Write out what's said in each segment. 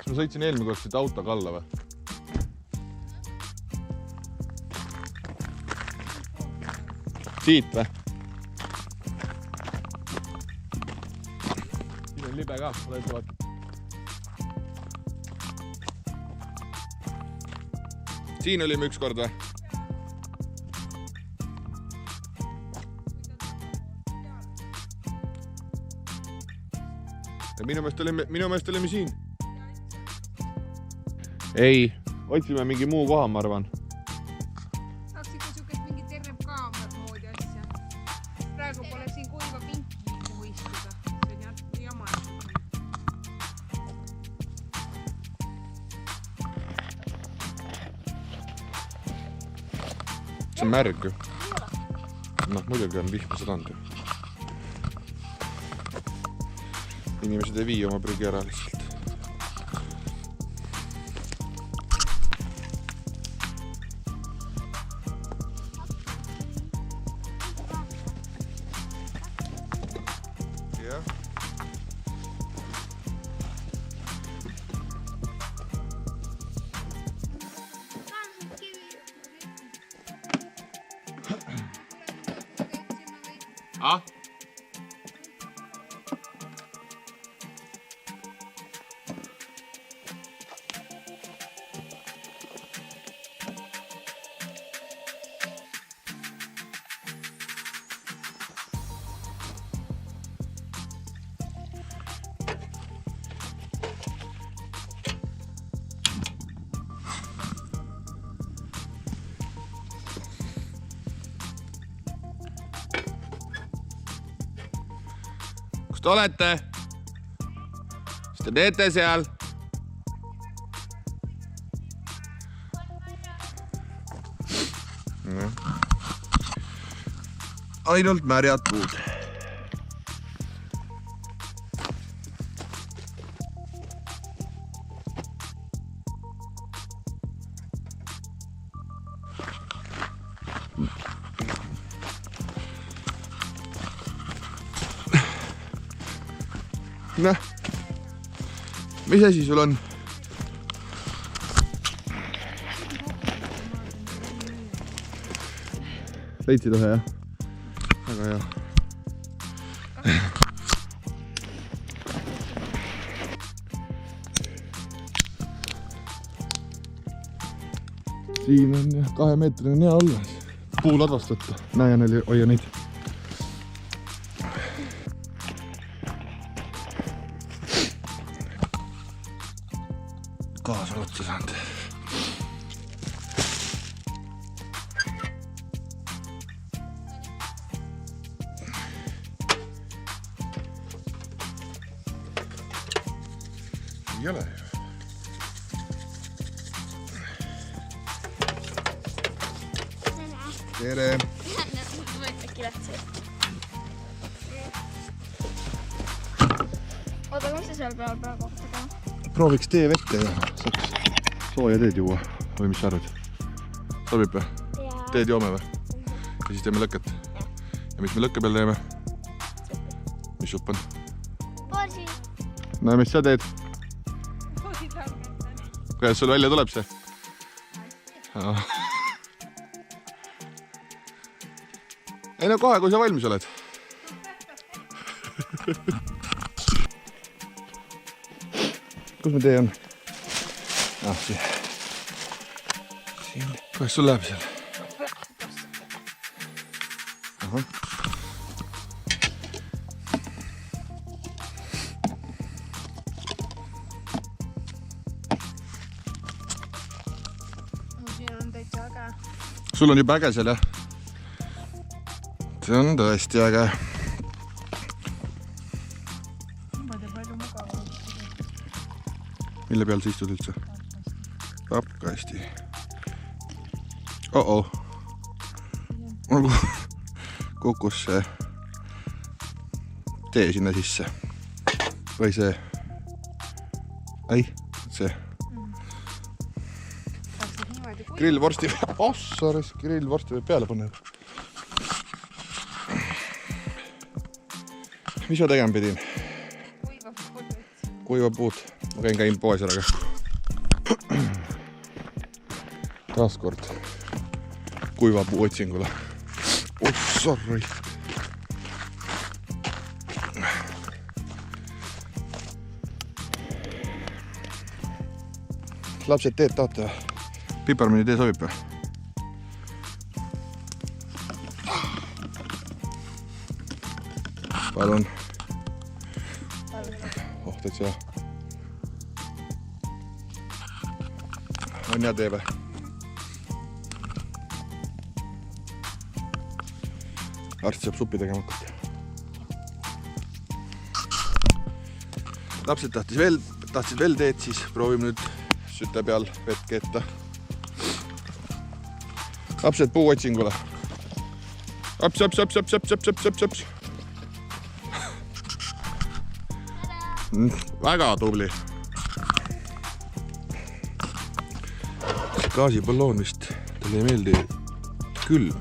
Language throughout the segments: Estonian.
ma sõitsin eelmine kord siit autoga alla või? Siit või? Siin on libe ka, ole ette vaata. Siin olime üks kord või? Ja minu meelest olime siin. Ei, otsime mingi muu koha, ma arvan. Saaks ikka sükest mingi terve kaamera moodi asja. Praegu pole siin kuiva pinki kuhu istuda. See on jama. See on märg ju. Noh, muidugi on vihma sadanud ju. Inimesed ei vii oma prügi ära lihtsalt. Jah. Ah? Kus te olete? Mis te teete seal? Ainult märjad puud. Noh, mis asi sul on? Leidsid ühe, jah? Väga hea. Siin on 2 meetrine hea olla. Puuladvast võtta. Näe, hoia neid. Kaasa otsa saanud. Ei ole ju. Tere! Oota, mis sa seal peal praegu tegema? Prooviks tee vette ja saaks sooja teed juua. Või mis sa arvad? Sobib või? Teed joome või? Ja siis teeme lõket. Ja mis me lõkke peal teeme? Mis supp on? Borsi. No mis sa teed? Kuidas sul välja tuleb see? Ei no kohe, kui sa valmis oled. Kus me tee on? Siin. Kuidas sul läheb seal? Ahah. Siin on täitsa äge. Sul on juba äge seal, jah? See on tõesti äge. Mille peal sa istud üldse? Pappkasti. Oh-oh. Kukkus see tee sinna sisse. Või see... Ei, see... Grillvorsti... Ossares, grillvorsti võib peale panna. Mis ma tegema pidin? Kuiva puud. Ma käin poes ära ka. taaskord kuivapuu otsingule. Oh, sorry. Lapsed teed tahate või? Piparmini tee sobib või? Palun. Oh, täitsa hea. On hea tee või? Arst saab suppi tegema hakata. Lapsed tahtsid veel teed, siis proovime nüüd süte peal vett keeta. Lapsed puu otsingule. Aps. Väga tubli. See gaasiballoon vist talle ei meeldi külm.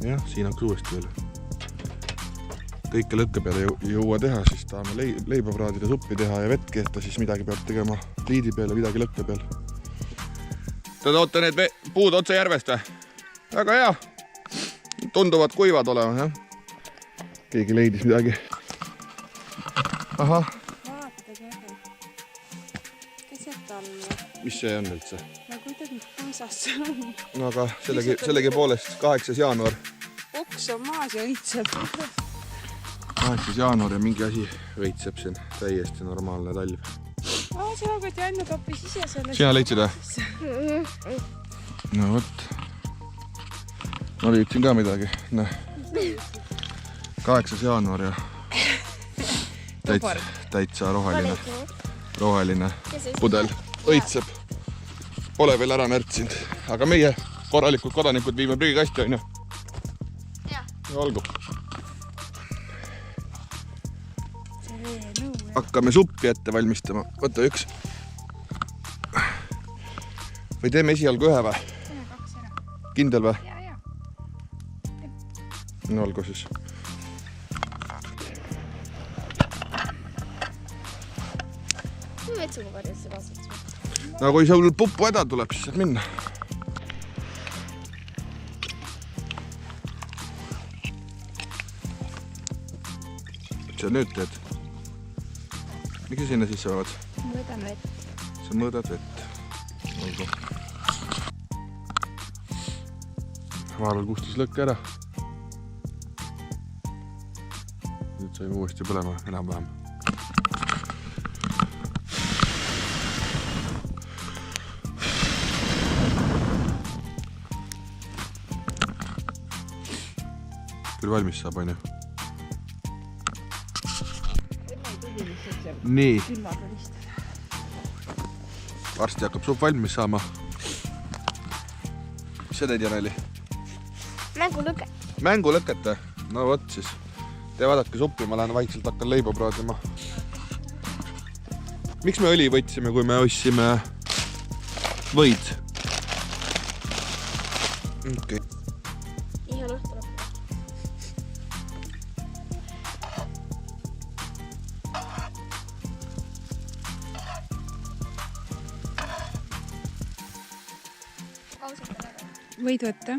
Jah, siin on uuesti veel. Kõike lõkke peale ei jõua teha, siis tahame leiba praadida, suppi teha ja vett keeta, siis midagi peab tegema liidi peale, midagi lõkke peal. Te toote need puud otse järvest või? Väga hea. Tunduvad kuivad olema, jah? Keegi leidis midagi. Ahah. Vaatagi äge. Keset alla. Mis see on üldse? Nagu kuidagi paasas see on. No aga sellegi poolest 8. jaanuar. Oks on maas ja õitseb. 8. jaanuar ja mingi asi õitseb siin. Täiesti normaalne talv. Sina pead Jannu toppis ise selle. Sina leidsid või? No võt. Ma leidsin ka midagi. 8. jaanuar ja täitsa roheline pudel õitseb. Pole veel ära närtsinud, aga meie korralikud kodanikud viime prügikasti, on ju? Jah. Olgu. Hakkame suppi ette valmistama. Võta üks. Või teeme esialgu ühe või? Teeme 2 ära. Kindel või? Ja. No olgu siis. Metsuga palju see vastab. No kui sul pupu häda tuleb, siis saad minna. Mis sa nüüd teed? Miks sa sinna sisse vaavad? Mõõdan vett. Sa mõõdad vett. Olgu. Vahepeal kustus lõkke ära. Nüüd saime uuesti põlema enam-vähem. Küll valmis saab, on ju? Nii. Varsti hakkab supp valmis saama. Mis sa teed, Janeli? Mängulõket. Mängulõket? No võt siis. Te vaadake suppi, ma lähen vaikselt hakkan leiba praadima. Miks me õli võtsime, kui me ostsime võid? Okei. Ihan õhtu lõppu. Võid võtta?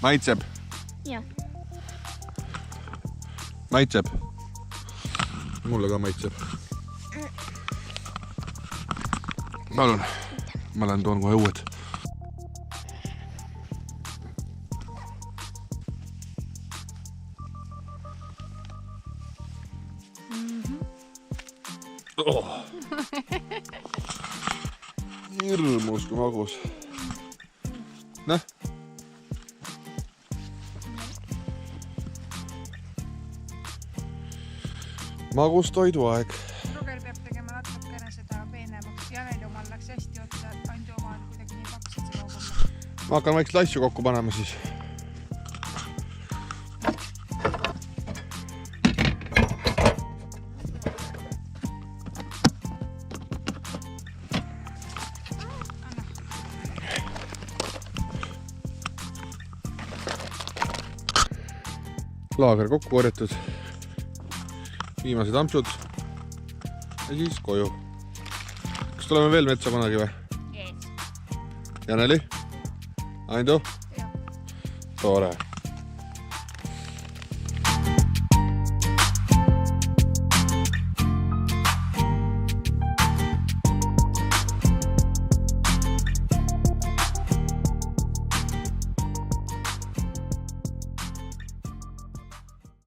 Maitseb? Jah. Maitseb? Mulle ka maitseb. Palun. Ma lähen toon kohe uued. Oh. Hirmus kui magus. Näh? magustoiduaeg. Roger peab tegema natukene seda peenemaks. Janeli omal läks hästi otsa, Andi oma on kuidagi nii paks, et see kaugab. Ma hakkan väikseid asju kokku panema siis. Laager kokku korjatud, viimased ampsud ja siis koju. Kas tuleme veel metsa kunagi või? Yes. Janeli? Aindu? Jah. Tore.